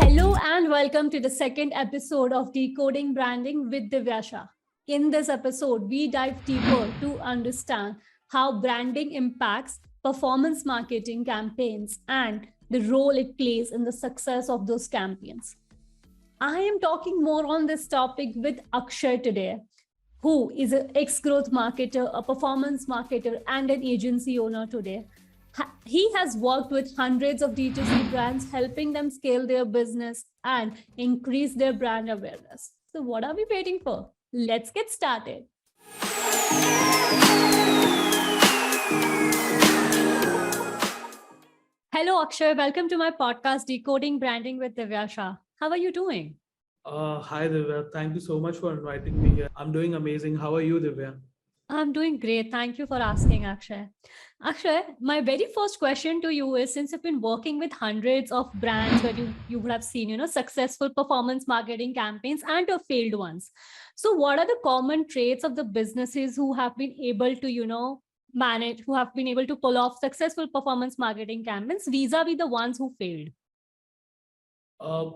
Hello and welcome to the second episode of Decoding Branding with Divya Shah. In this episode, we dive deeper to understand how branding impacts performance marketing campaigns and the role it plays in the success of those campaigns. I am talking more on this topic with Akshay today, who is an ex-growth marketer, a performance marketer, and an agency owner today. He has worked with hundreds of D2C brands, helping them scale their business and increase their brand awareness. So what are we waiting for? Let's get started. Hello, Akshay. Welcome to my podcast, Decoding Branding with Divya Shah. How are you doing? Hi Divya, thank you so much for inviting me here. I'm doing amazing. How are you, Divya? I'm doing great. Thank you for asking, Akshay. Akshay, my very first question to you is, since you've been working with hundreds of brands where you would have seen, successful performance marketing campaigns and your failed ones. So what are the common traits of the businesses who have been able to, manage, who have been able to pull off successful performance marketing campaigns vis-a-vis the ones who failed? Uh,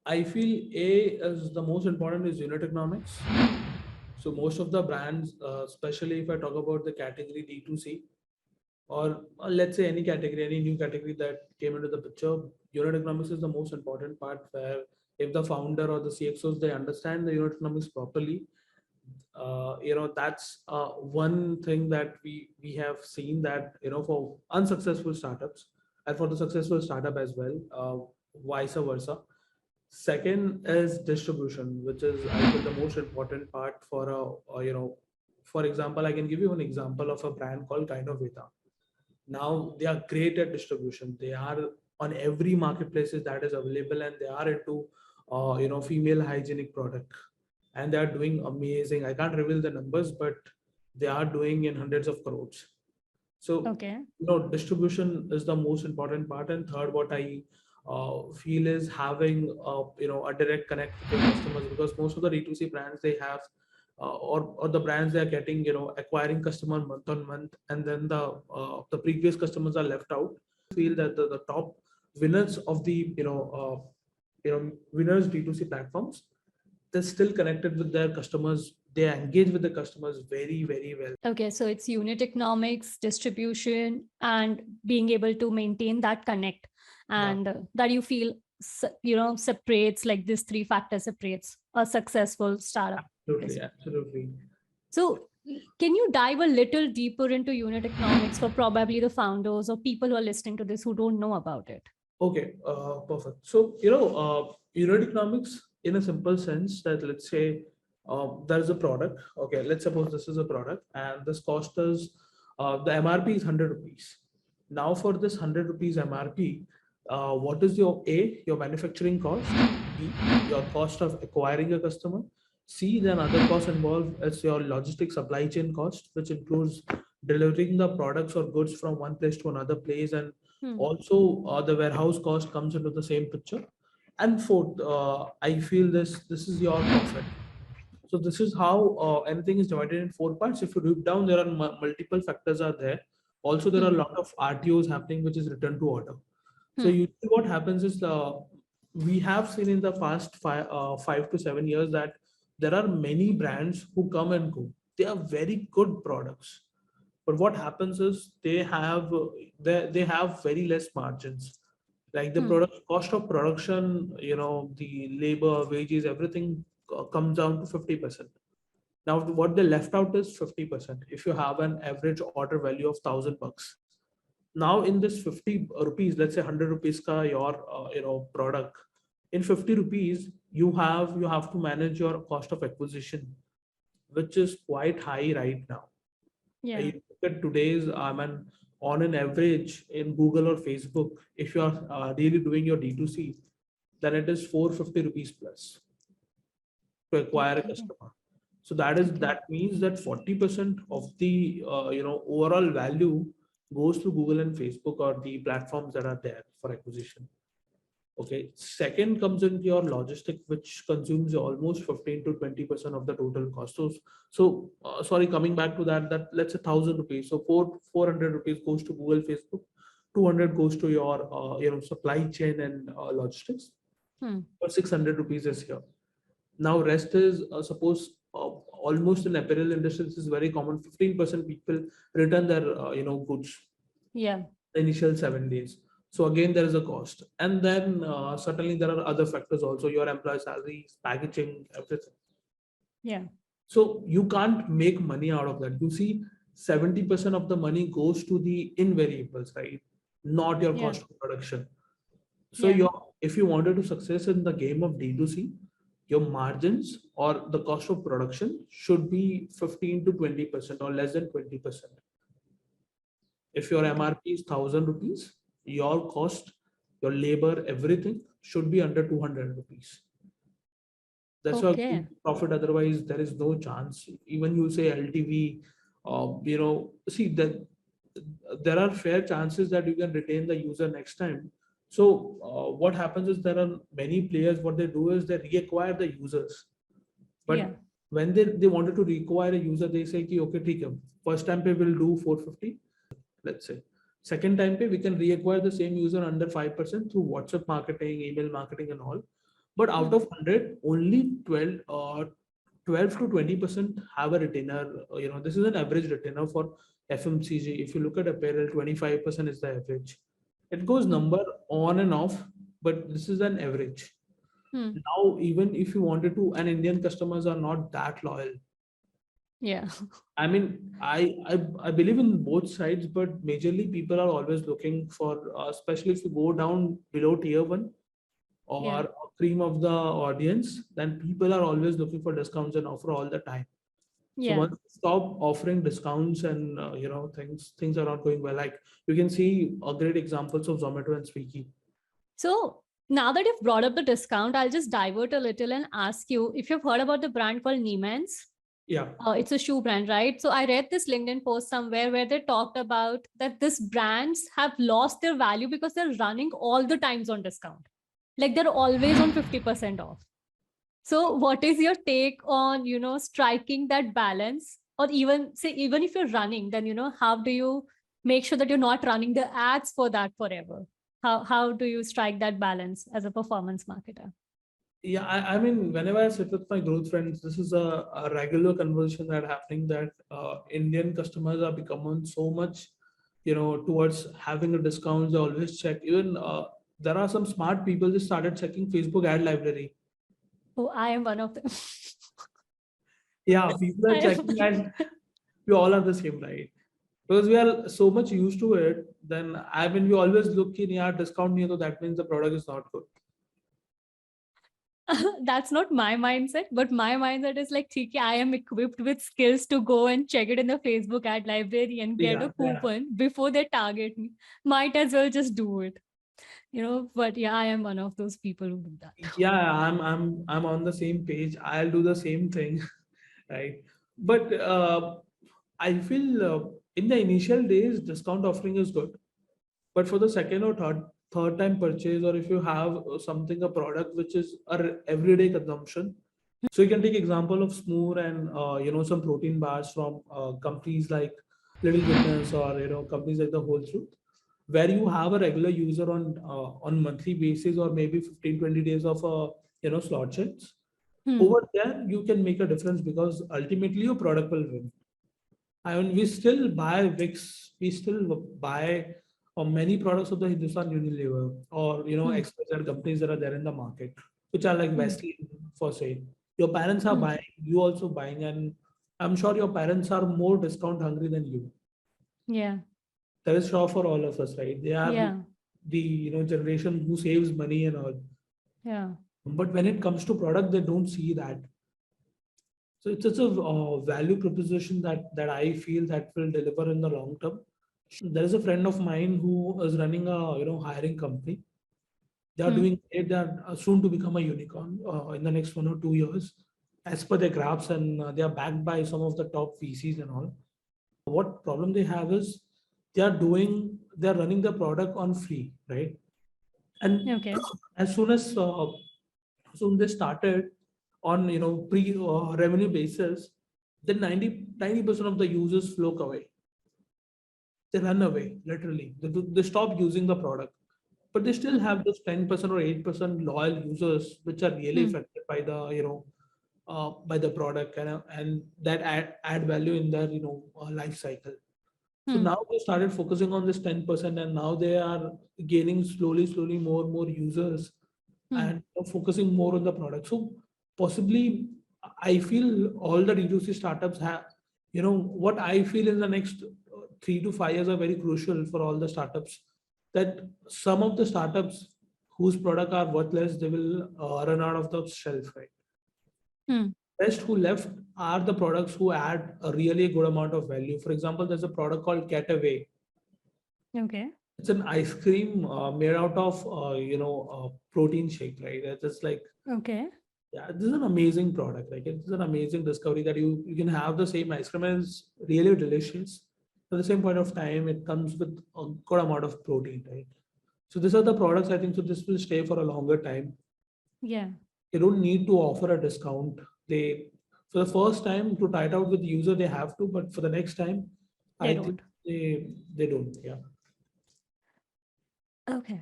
I feel A is the most important is unit economics. So most of the brands, especially if I talk about the category D2C, or let's say any category, any new category that came into the picture, unit economics is the most important part where if the founder or the CXOs, they understand the unit economics properly, that's one thing that we have seen that, for unsuccessful startups and for the successful startup as well, vice versa. Second is distribution, which is I think the most important part for for example, I can give you an example of a brand called Veda. Now they are great at distribution. They are on every marketplaces that is available, and they are into female hygienic product, and they are doing amazing. I can't reveal the numbers, but they are doing in hundreds of crores. So Okay. distribution is the most important part. And third, what I feel is having a direct connect with your customers, because most of the D2C brands, they have or the brands, they are getting, acquiring customer month on month, and then the previous customers are left out. Feel that the top winners of the winners D2C platforms, they're still connected with their customers. They engage with the customers very, very well. Okay, so it's unit economics, distribution, and being able to maintain that connect, and that you feel separates, like this three factors separates a successful startup. Absolutely, absolutely. So can you dive a little deeper into unit economics for probably the founders or people who are listening to this who don't know about it? Okay, perfect. So, unit economics in a simple sense that, let's say, there is a product. Okay, let's suppose this is a product and this cost is, the MRP is 100 rupees. Now for this 100 rupees MRP, what is your A, your manufacturing cost, B, your cost of acquiring a customer, C, then other costs involved is your logistics supply chain cost, which includes delivering the products or goods from one place to another place, and also the warehouse cost comes into the same picture. And fourth, I feel this is your profit. So this is how anything is divided in four parts. If you deep down, there are multiple factors are there. Also, there are a lot of RTOs happening, which is return to order. So usually what happens is, we have seen in the past 5 to 7 years that there are many brands who come and go. They are very good products, but what happens is they have very less margins. Like the product cost of production, the labor, wages, everything comes down to 50%. Now what they left out is 50%. If you have an average order value of $1,000, now in this 50 rupees, let's say 100 rupees ka your product, in 50 rupees you have to manage your cost of acquisition, which is quite high right now. Yeah. You look at today's, on an average in Google or Facebook, if you are really doing your D2C, then it is 450 rupees plus to acquire a customer. So that means that 40% of the overall value goes to Google and Facebook or the platforms that are there for acquisition. Okay. Second comes into your logistic, which consumes almost 15 to 20% of the total cost. So sorry, coming back to that let's say 1,000 rupees. So 400 rupees goes to Google, Facebook. 200 goes to your supply chain and logistics, or 600 rupees is here. Now rest is suppose almost in apparel industry this is very common. 15% people return their goods Yeah. the initial 7 days. So again there is a cost, and then certainly there are other factors also, your employee salaries, packaging, everything. Yeah. So you can't make money out of that. You see, 70% of the money goes to the invariables, right? Not your Yeah. cost of production. So Yeah. if you wanted to success in the game of D2C, your margins or the cost of production should be 15 to 20% or less than 20%. If your Okay. MRP is 1,000 rupees, your cost, your labor, everything should be under 200 rupees. That's why Okay. profit. Otherwise, there is no chance. Even you say LTV, see that there are fair chances that you can retain the user next time. So what happens is there are many players. What they do is they reacquire the users, Yeah. but when they wanted to reacquire a user, they say, ki, okay, ठीक है, first time pay will do 450, let's say. Second time pay, we can reacquire the same user under 5% through WhatsApp marketing, email marketing, and all. But out of 100, only 12 to 20% have a retainer. This is an average retainer for FMCG. If you look at apparel, 25% is the average. It goes Hmm. number on and off, but this is an average. Hmm. Now, even if you wanted to, and Indian customers are not that loyal. Yeah. I mean, I believe in both sides, but majorly people are always looking for, especially if you go down below tier 1 Yeah. or cream of the audience, then people are always looking for discounts and offer all the time. So Yeah. once you stop offering discounts and things are not going well. Like you can see a great examples of Zomato and Swiggy. So now that you've brought up the discount, I'll just divert a little and ask you if you've heard about the brand called Neiman's. Yeah, It's a shoe brand, right? So I read this LinkedIn post somewhere where they talked about that this brands have lost their value because they're running all the times on discount. Like they're always on 50% off. So what is your take on, striking that balance? Or even say, even if you're running, then, how do you make sure that you're not running the ads for that forever? How do you strike that balance as a performance marketer? yeah. I mean, whenever I sit with my growth friends, this is a regular conversation that happening that Indian customers are becoming so much, towards having a discount. They always check. Even there are some smart people just started checking Facebook ad library. Oh, I am one of them. Yeah, people are I checking, am. and we all are the same, right? Because we are so much used to it. Then I mean, we always look in yeah discount near, so that means the product is not good. That's not my mindset, but my mindset is like, "ठीक है, I am equipped with skills to go and check it in the Facebook ad library and get a Yeah, yeah, coupon before they target me. Might as well just do it, But yeah, I am one of those people who do that. yeah. I'm on the same page. I'll do the same thing, right? But I feel in the initial days, discount offering is good. But for the second or third time purchase, or if you have something a product which is a everyday consumption, so you can take example of Smoor and some protein bars from companies like Little Goodness, or companies like the Whole Truth, where you have a regular user on monthly basis, or maybe 15-20 days of slot checks. Hmm. Over there you can make a difference, because ultimately your product will win. I mean, we still buy Vicks, we still buy many products of the Hindustan Unilever, or Hmm. XYZ companies that are there in the market, which are like Hmm. Vaseline for sale. Your parents are Hmm. buying, you also buying, and I'm sure your parents are more discount hungry than you. Yeah. That is sure for all of us, right? They are Yeah. the generation who saves money and all. Yeah. But when it comes to product, they don't see that. So it's a value proposition that I feel that will deliver in the long term. There is a friend of mine who is running a hiring company. They are Hmm. doing it. They are soon to become a unicorn in the next 1 or 2 years, as per their graphs, and they are backed by some of the top VCs and all. What problem they have is they are running the product on free, right? And Okay. as soon they started on pre revenue basis, then 90% of the users flow away. they run away literally. They stop using the product, but they still have those 10% or 8% loyal users which are really Hmm. affected by the by the product, and that add value in their life cycle. So Hmm. now they started focusing on this 10%, and now they are gaining slowly more and more users, Hmm. and focusing more on the product. So possibly, I feel all the D2C startups have, what I feel in the next 3 to 5 years are very crucial for all the startups. That some of the startups whose product are worthless, they will run out of the shelf, right? Hmm. Rest who left are the products who add a really good amount of value. For example, there's a product called Cataway. Okay. It's an ice cream made out of protein shake, right? It's just like, Okay. yeah, this is an amazing product. Like, it's an amazing discovery that you can have the same ice cream and it's really delicious. At the same point of time, it comes with a good amount of protein, right? So these are the products I think. So this will stay for a longer time. Yeah. They don't need to offer a discount. They, for the first time, to try it out with the user, they have to, but for the next time, They I think don't. they don't. Yeah. Okay.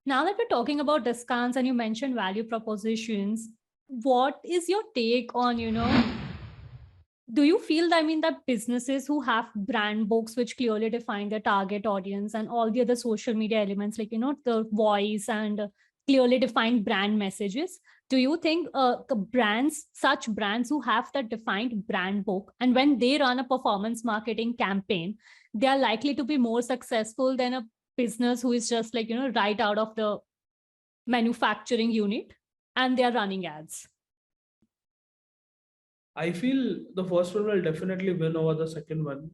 Now that we're talking about discounts and you mentioned value propositions, what is your take on, do you feel that, I mean, that businesses who have brand books which clearly define their target audience and all the other social media elements, like, the voice and clearly defined brand messages, do you think such brands who have that defined brand book, and when they run a performance marketing campaign, they are likely to be more successful than a business who is just like, right out of the manufacturing unit and they are running ads? I feel the first one will definitely win over the second one.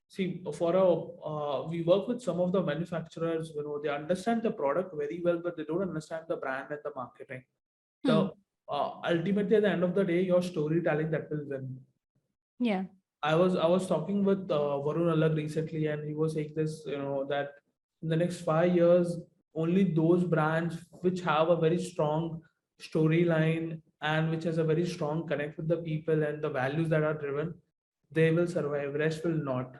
See, we work with some of the manufacturers. They understand the product very well, but they don't understand the brand and the marketing. Hmm. The Ultimately, at the end of the day, your storytelling that will win. Yeah. I was talking with Varun Alag recently, and he was saying this, that in the next 5 years, only those brands which have a very strong storyline and which has a very strong connect with the people and the values that are driven, they will survive. Rest will not.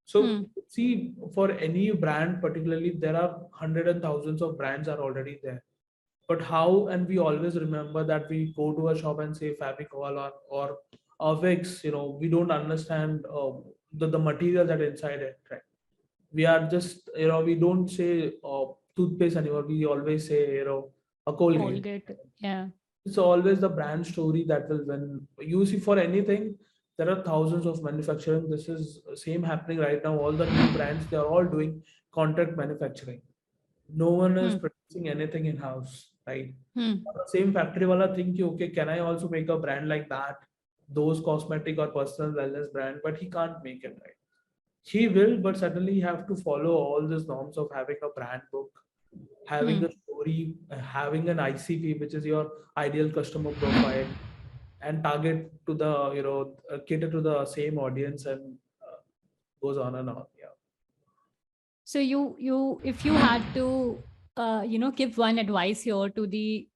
So Hmm. see, for any brand, particularly, there are hundreds and thousands of brands are already there. But how? And we always remember that we go to a shop and say Fabicol or Vicks. We don't understand the material that inside it. Right? We are just, we don't say toothpaste anymore. We always say a Colgate. Colgate. Yeah. It's always the brand story that will win. You see, for anything, there are thousands of manufacturing. This is same happening right now. All the new brands, they are all doing contract manufacturing. No one is Hmm. producing anything in house, right? Hmm. The same factory wala think, okay, can I also make a brand like that? Those cosmetic or personal wellness brand, but he can't make it, right? He will, but suddenly you have to follow all these norms of having a brand book, having Hmm. a story, having an ICP, which is your ideal customer profile, and target to the, cater to the same audience, and goes on and on. Yeah. So if you had to, give one advice here to the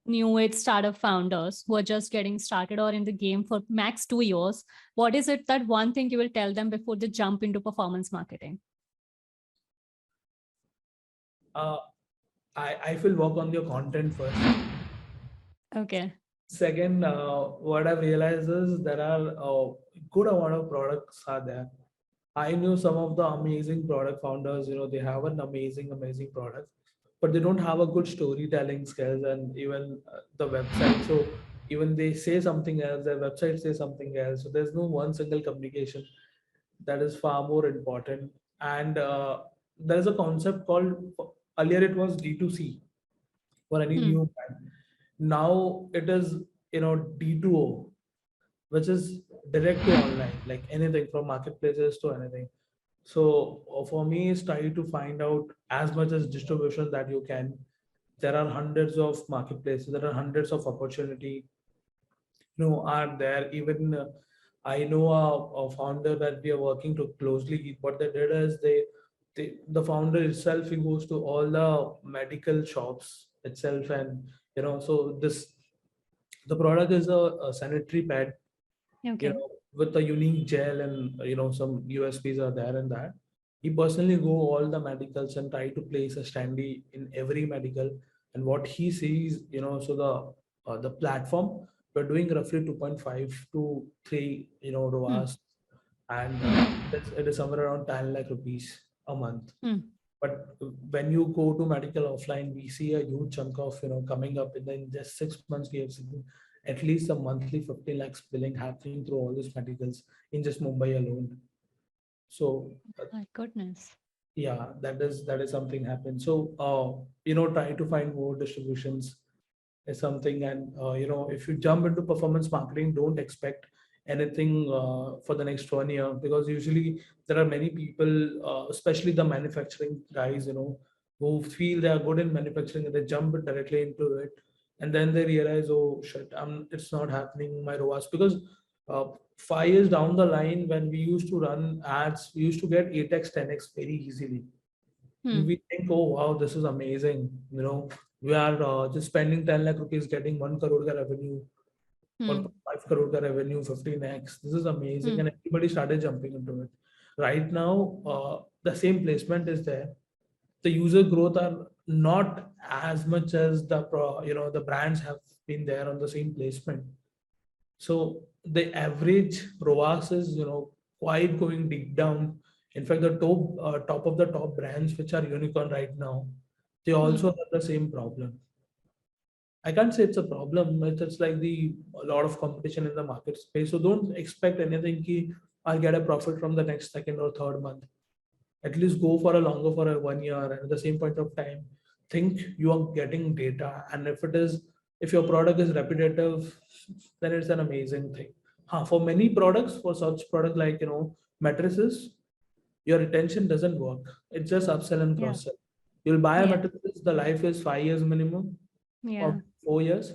new age startup founders who are just getting started or in the game for max 2 years, what is it that one thing you will tell them before they jump into performance marketing? Uh, I will work on your content first. Okay. Second, what I've realized is there are a good amount of products are there. I knew some of the amazing product founders, they have an amazing product, but they don't have a good storytelling skills and even the website. So even they say something else, their website says something else. So there's no one single communication that is far more important. And there is a concept called, earlier it was D2C for any Hmm. new brand. Now it is, D2O, which is direct to online, like anything from marketplaces to anything. So for me, is try to find out as much as distribution that you can. There are hundreds of marketplaces. There are hundreds of opportunity. Are there. Even I know a founder that we are working to closely. What they did is the founder itself, he goes to all the medical shops itself, and so the product is a sanitary pad, Okay. with a unique gel and some USPs are there in that. He personally go all the medicals and try to place a standee in every medical. And what he sees, so the platform, we're doing roughly 2.5 to 3 Hmm. ROAS, and it is somewhere around 10 lakh rupees a month. Hmm. But when you go to medical offline, we see a huge chunk of coming up in just 6 months. We have seen at least a monthly 50 lakhs billing happening through all these medicals in just Mumbai alone. So My goodness. yeah, that is something happened. So try to find more distributions is something. And if you jump into performance marketing, don't expect anything for the next 1 year, because usually there are many people, especially the manufacturing guys, who feel they are good in manufacturing and they jump directly into it, and then they realize, oh shit, it's not happening my ROAS. Because 5 years down the line, when we used to run ads, we used to get 8x 10x very easily. And Hmm. we think, oh wow, this is amazing. We are just spending 10 lakh rupees, getting 1 crore ka revenue, Hmm. 1.5 crore ka revenue, 15x. This is amazing. Hmm. And everybody started jumping into it. Right now, the same placement is there. The user growth are not as much as the brands have been there on the same placement. So the average ROAS is, quite going deep down. In fact, the top of the top brands which are unicorn right now, they Hmm. also have the same problem. I can't say it's a problem. It's like the a lot of competition in the market space. So don't expect anything ki I'll get a profit from the next second or third month. At least go for a longer, for a 1 year, and at the same point of time, think you are getting data. And if your product is repetitive, then it's an amazing thing. For many products, for such product like mattresses, your retention doesn't work. It's just upsell and Yeah. cross sell. You'll buy a Yeah. mattress, the life is 5 years minimum, or Yeah. 4 years.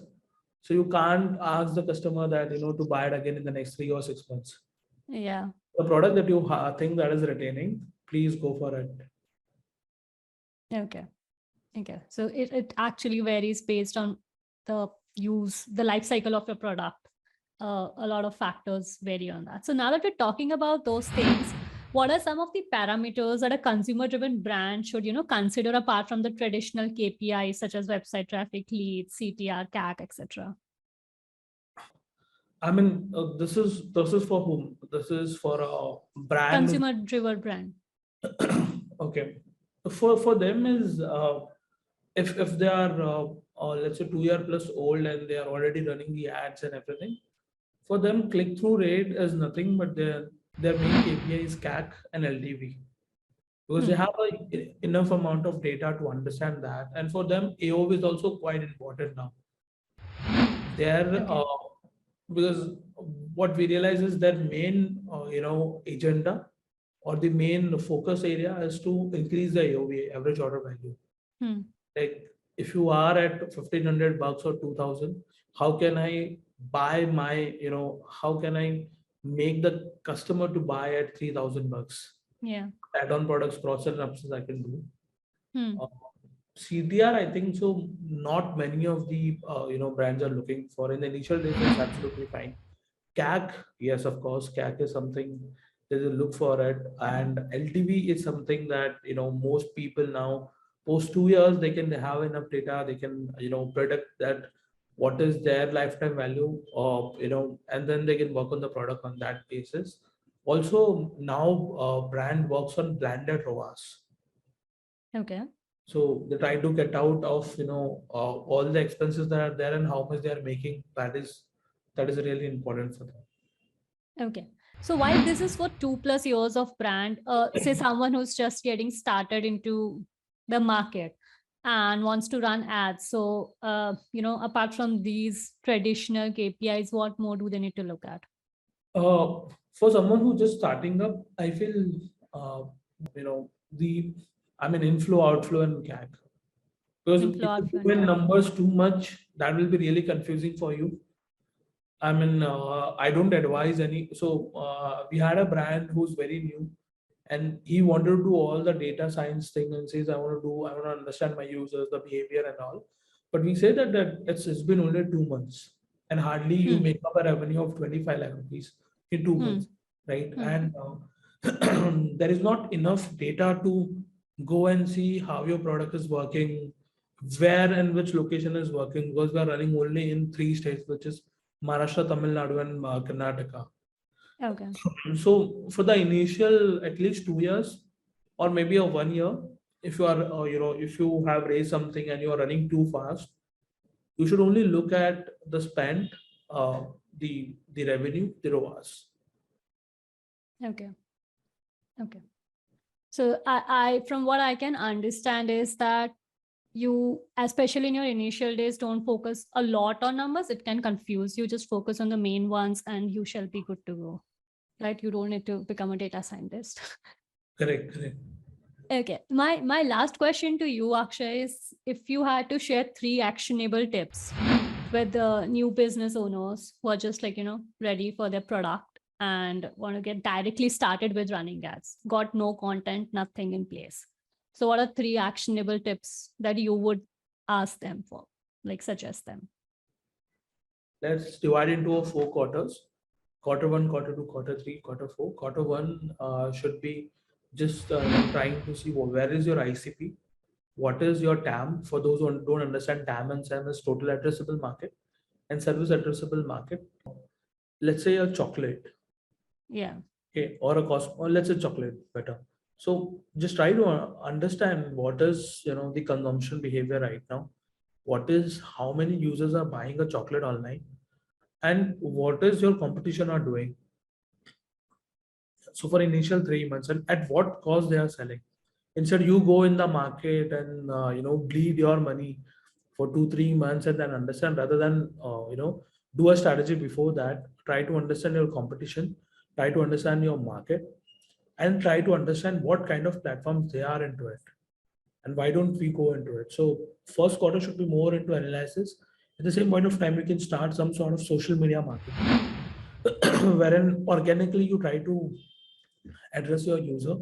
So you can't ask the customer that to buy it again in the next 3 or 6 months. Yeah. The product that you think that is retaining, please go for it. Okay. Okay. So it actually varies based on the the life cycle of your product. A lot of factors vary on that. So now that we're talking about those things, what are some of the parameters that a consumer-driven brand should, consider apart from the traditional KPIs such as website traffic, leads, CTR, CAC, etc.? I mean, this is for whom? This is for a brand. Consumer-driven brand. Okay, for them is, if they are let's say 2 year plus old and they are already running the ads and everything. For them, click through rate is nothing, but their main KPI is CAC and LTV, because they Hmm. have enough amount of data to understand that. And for them, AOV is also quite important now. They're Okay. because what we realize is their main agenda, or the main focus area, is to increase the AOV, average order value. Hmm. Like, if you are at 1,500 bucks or 2,000, how can I buy my how can I make the customer to buy at 3,000 bucks? Yeah. Add-on products, cross and upsells I can do. Hmm. uh, CTR, I think so. Not many of the brands are looking for. In the initial days, it's absolutely fine. CAC, yes, of course, CAC is something they will look for it, and LTV is something that most people now, post 2 years, they can have enough data. They can predict that what is their lifetime value, and then they can work on the product on that basis. Also, now brand works on blended ROAS. Okay. So they try to get out of all the expenses that are there and how much they are making. That is really important for them. Okay. So while this is for 2+ years of brand, say someone who's just getting started into the market and wants to run ads. So, apart from these traditional KPIs, what more do they need to look at? For someone who's just starting up, I feel uh, the I mean inflow, outflow, and CAC. Because Inflow, if you outflow, do and in CAC. numbers too much, that will be really confusing for you. I mean, I don't advise any. So we had a brand who's very new, and he wanted to do all the data science thing and says, I want to understand my users, the behavior and all. But we say that it's been only 2 months, and hardly you Hmm. make up a revenue of 25 lakh rupees. in 2 months, Hmm. right? Hmm. And there is not enough data to go and see how your product is working, where and which location is working, because we are running only in three states, which is Maharashtra, Tamil Nadu, and Karnataka. Okay. So for the initial at least 2 years or maybe a 1 year, if you are if you have raised something and you are running too fast, you should only look at the spend, uh, the revenue, the ROAS. Okay. Okay. So from what I can understand is that you, especially in your initial days, don't focus a lot on numbers. It can confuse you. Just focus on the main ones and you shall be good to go. Right? You don't need to become a data scientist. Correct, correct. Okay. My last question to you, Akshay, is if you had to share 3 actionable tips with the new business owners who are just like, ready for their product and want to get directly started with running ads, got no content, nothing in place. So what are 3 actionable tips that you would ask them for, like suggest them? Let's divide into a 4 quarters. Quarter one, quarter two, quarter three, quarter four. Quarter one should be just trying to see where is your ICP, what is your TAM. For those who don't understand, TAM and SAM is total addressable market and service addressable market. Let's say a chocolate, Yeah. okay, or a cost, or let's say chocolate better. So just try to understand what is the consumption behavior right now. What is how many users are buying a chocolate online, and what is your competition are doing. So for initial 3 months, and at what cost they are selling. Instead, you go in the market and bleed your money for 2 3 months and then understand, rather than do a strategy before that. Try to understand your competition, try to understand your market, and try to understand what kind of platforms they are into it, and why don't we go into it. So first quarter should be more into analysis. At the same point of time, you can start some sort of social media marketing wherein organically you try to address your user.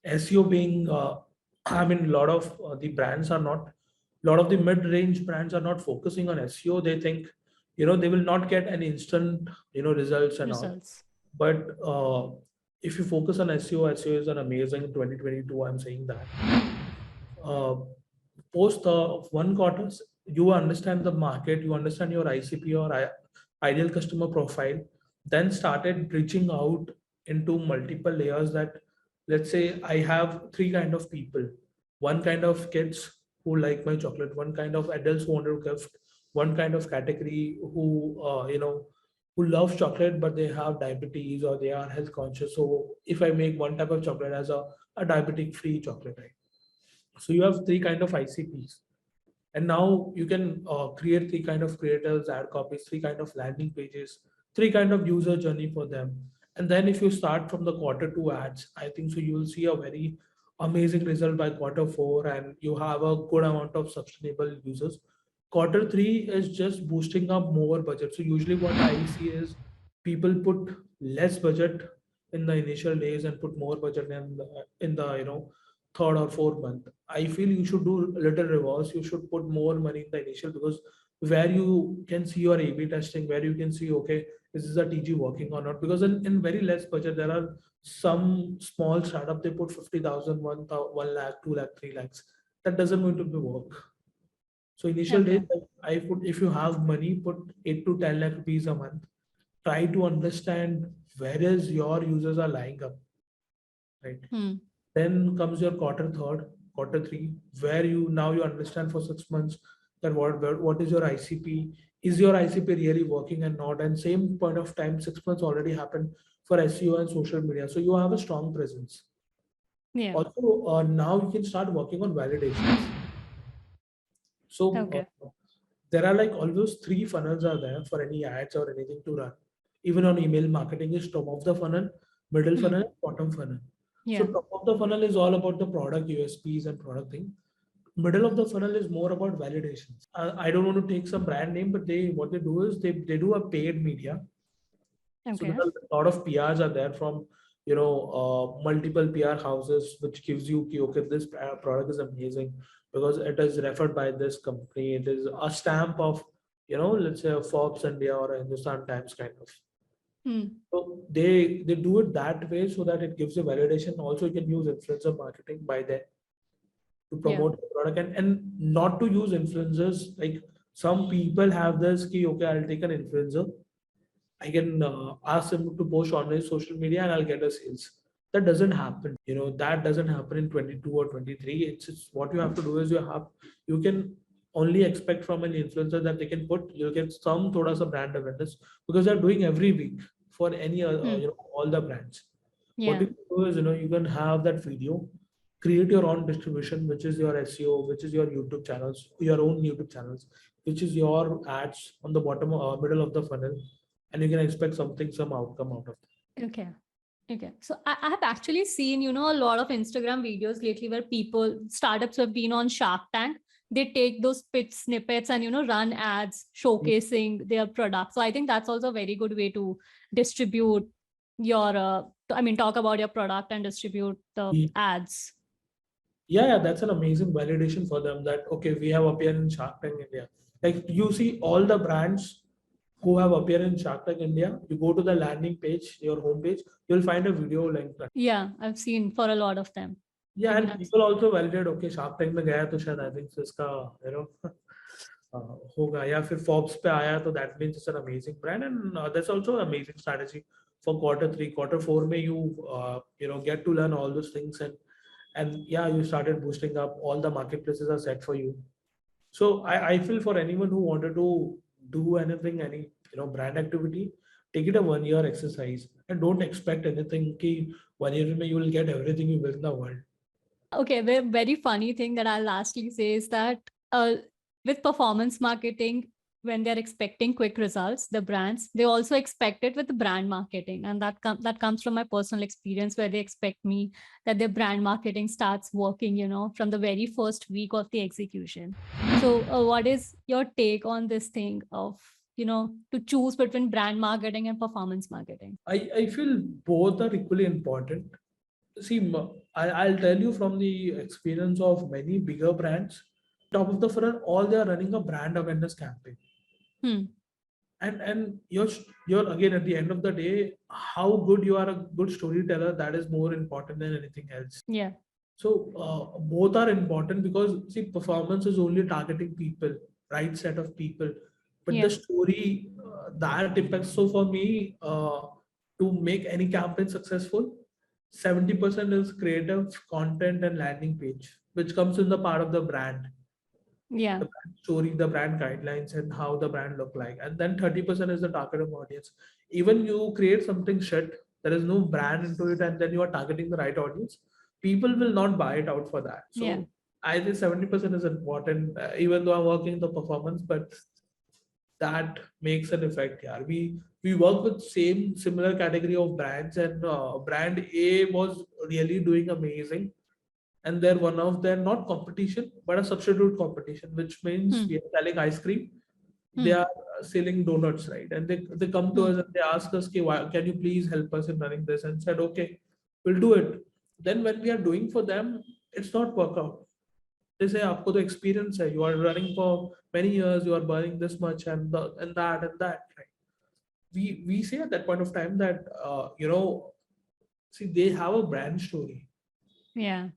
SEO being, I mean, a lot of the brands are not, a lot of the mid-range brands are not focusing on SEO. They think, they will not get any instant, results and all. Results. But if you focus on SEO, SEO is an amazing 2022. I'm saying that. Uh, Post 1 quarters, you understand the market, you understand your ICP or ideal customer profile, then started reaching out into multiple layers. That, let's say, I have three kind of people. One kind of kids who like my chocolate, one kind of adults who want to gift, one kind of category who love chocolate but they have diabetes or they are health conscious. So if I make one type of chocolate as a diabetic free chocolate, right? So you have three kind of ICPs, and now you can create three kind of creators, ad copies, three kind of landing pages, three kind of user journey for them. And then if you start from the quarter two ads, I think so you will see a very amazing result by quarter four, and you have a good amount of sustainable users. Quarter three is just boosting up more budget. So usually what I see is people put less budget in the initial days and put more budget in the third or fourth month. I feel you should do a little reverse. You should put more money in the initial, because where you can see your A/B testing, where you can see, okay, is this a TG working or not? Because in very less budget, there are some small startup, they put 50,000, 1 lakh, 2 lakh, 3 lakhs. That doesn't going to be work. So initial days, Okay. I put, if you have money, put 8 to 10 lakh rupees a month. Try to understand where is your users are lying up, right? Hmm. Then comes your quarter third, quarter three, where you understand for 6 months that what is your ICP? Is your ICP really working and not? And same point of time, 6 months already happened for SEO and social media. So you have a strong presence. Yeah. Also, now you can start working on validations. So Okay. there are like almost three funnels are there for any ads or anything to run. Even on email marketing is top of the funnel, middle Hmm. funnel, bottom funnel. So Yeah. top of the funnel is all about the product USPs and product thing. Middle of the funnel is more about validations. I don't want to take some brand name, but they what they do is they do a paid media. So there Okay. are a lot of PRs are there from multiple PR houses, which gives you okay, this product is amazing because it is referred by this company. It is a stamp of let's say a Forbes India or a Hindustan Times kind of. Hmm. So they do it that way so that it gives you validation. Also, you can use influencer marketing by there to Yeah. promote the product, and not to use influencers. Like some people have this key, okay, I'll take an influencer, I can ask him to post on his social media and I'll get a sales. That doesn't happen. That doesn't happen in 22 or 23. It's what you have to do is you can only expect from an influencer that they can you'll get some thoda sa brand awareness, because they're doing every week for any Hmm. all the brands. What Yeah. you can do is, you can have that video, create your own distribution, which is your SEO, which is your YouTube channels, your own YouTube channels, which is your ads on the bottom, middle of the funnel, and you can expect some outcome out of that. Okay. Okay. So I have actually seen, a lot of Instagram videos lately where startups who have been on Shark Tank, they take those pitch snippets and, run ads showcasing their products. So I think that's also a very good way to distribute talk about your product and distribute the Yeah, ads. yeah, that's an amazing validation for them that okay, we have appeared in Shark Tank India. Like you see all the brands who have appeared in Shark Tank India, you go to the landing page, your homepage, you'll find a video link. Yeah, I've seen for a lot of them. I Yeah, think and that's, people also validate, okay, Shark Tank में गया तो शायद I think इसका होगा, या फिर Forbes पे आया तो that means it's an amazing brand, and that's also an amazing strategy for quarter 3, quarter 4 में get to learn all those things, and yeah, you started boosting up, all the marketplaces are set for you. So I feel for anyone who wanted to do anything, any brand activity, take it a 1 year exercise and don't expect anything. Ki 1 year mein you will get everything you will in the world. okay. The very funny thing that I'll lastly say is that with performance marketing, when they're expecting quick results, the brands, they also expect it with the brand marketing. And that comes from my personal experience where they expect me that their brand marketing starts working, from the very first week of the execution. So what is your take on this thing of, to choose between brand marketing and performance marketing? I feel both are equally important. See, I'll tell you from the experience of many bigger brands. Top of the funnel, all they are running a brand awareness campaign, Hmm. and you're again at the end of the day, how good you are a good storyteller, that is more important than anything else. Yeah. So both are important, because see, performance is only targeting people, right set of people, but the Yeah. story that impacts. So for me, to make any campaign successful, 70% is creative content and landing page, which comes in the part of the brand, Yeah. the brand story, the brand guidelines, and how the brand look like. And then 30% is the targeted audience. Even you create something shit, there is no brand into it, and then you are targeting the right audience, people will not buy it out for that. Yeah. So I think 70% is important, even though I'm working the performance, but that makes an effect. Yeah, we work with similar category of brands, and brand A was really doing amazing, and they're one of their not competition but a substitute competition, which means we Hmm. are selling ice cream, they Hmm. are selling donuts, right? And they come to Hmm. us and they ask us, okay, why, can you please help us in running this? And said, okay, we'll do it. Then when we are doing for them, it's not work out. They say, आपको तो experience है, you are running for many years, you are burning this much, and that, right? We say at that point of time that see, they have a brand story. Yeah.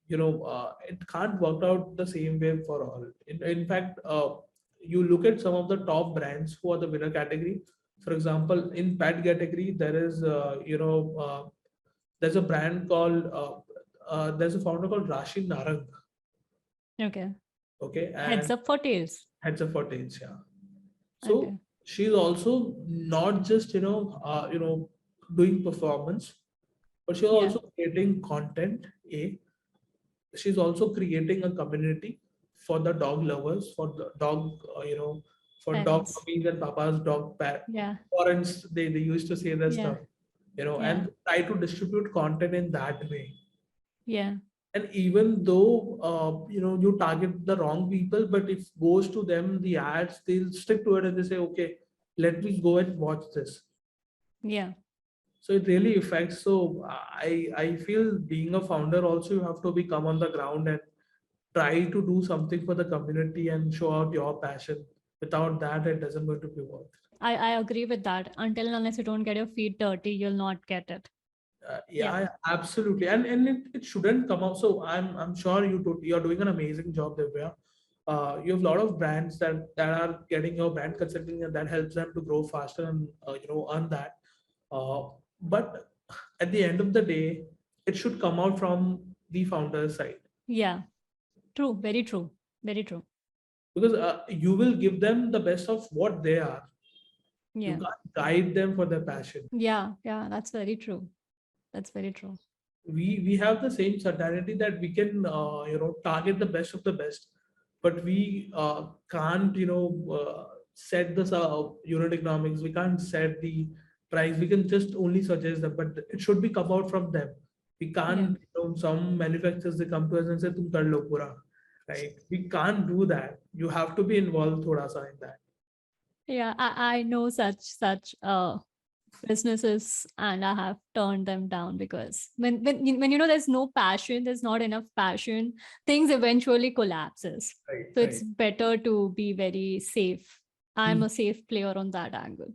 It can't work out the same way for all. In fact, you look at some of the top brands who are the winner category. For example, in pet category, there's a brand called there's a founder called Rashi Narang. Okay. Okay, Heads and up for tails. heads up for tails, yeah. So Okay. she's also not just doing performance, but she's Yeah. also creating content. She's also creating a community for the dog lovers, for the dog, for dog Parents. mummies and papas, dog Yeah. parents. They used to say this Yeah. stuff, Yeah. and try to distribute content in that way. Yeah. And even though you target the wrong people, but if goes to them the ads, they'll stick to it and they say, okay, let me go and watch this. Yeah. So it really affects. So I feel being a founder also, you have to be come on the ground and try to do something for the community and show out your passion. Without that, it doesn't going to be worth. I agree with that. Until and unless you don't get your feet dirty, you'll not get it. Yeah. Yeah, absolutely, and it shouldn't come out. So I'm sure you're doing an amazing job, Divya. You have a lot of brands that are getting your brand consulting, and that helps them to grow faster and earn that. But at the end of the day, it should come out from the founder's side, Yeah. True. Very true. Very true. because you will give them the best of what they are. You Yeah. can't guide them for their passion. Yeah. Yeah. That's very true. That's very true. We have the same certainty that we can target the best of the best, but we can't set the unit economics. We can't set the price. We can just only suggest them, but it should be come out from them. We Yeah. can't, some manufacturers, they come to us and say tum kar lo pura, right? We can't do that. You have to be involved thoda sa in that. Yeah. I know such businesses, and I have turned them down because when you know there's no passion, there's not enough passion, things eventually collapses. Right, So it's right. better to be very safe. I'm Hmm. a safe player on that angle.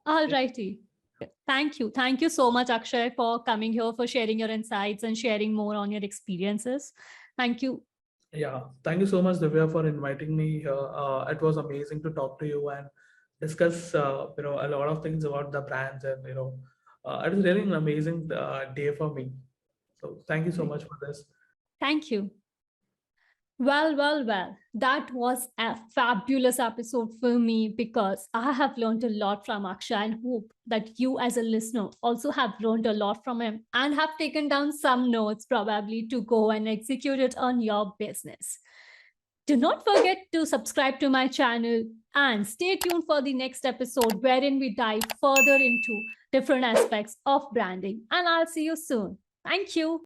All righty. Thank you. Thank you so much, Akshay, for coming here, for sharing your insights and sharing more on your experiences. Thank you. Yeah, thank you so much, Divya, for inviting me here. It was amazing to talk to you and discuss, a lot of things about the brands, and it was really an amazing day for me. So thank you so Right. much for this. Thank you. Well. That was a fabulous episode for me because I have learned a lot from Akshay and hope that you, as a listener, also have learned a lot from him and have taken down some notes probably to go and execute it on your business. Do not forget to subscribe to my channel and stay tuned for the next episode wherein we dive further into different aspects of branding. And I'll see you soon. Thank you.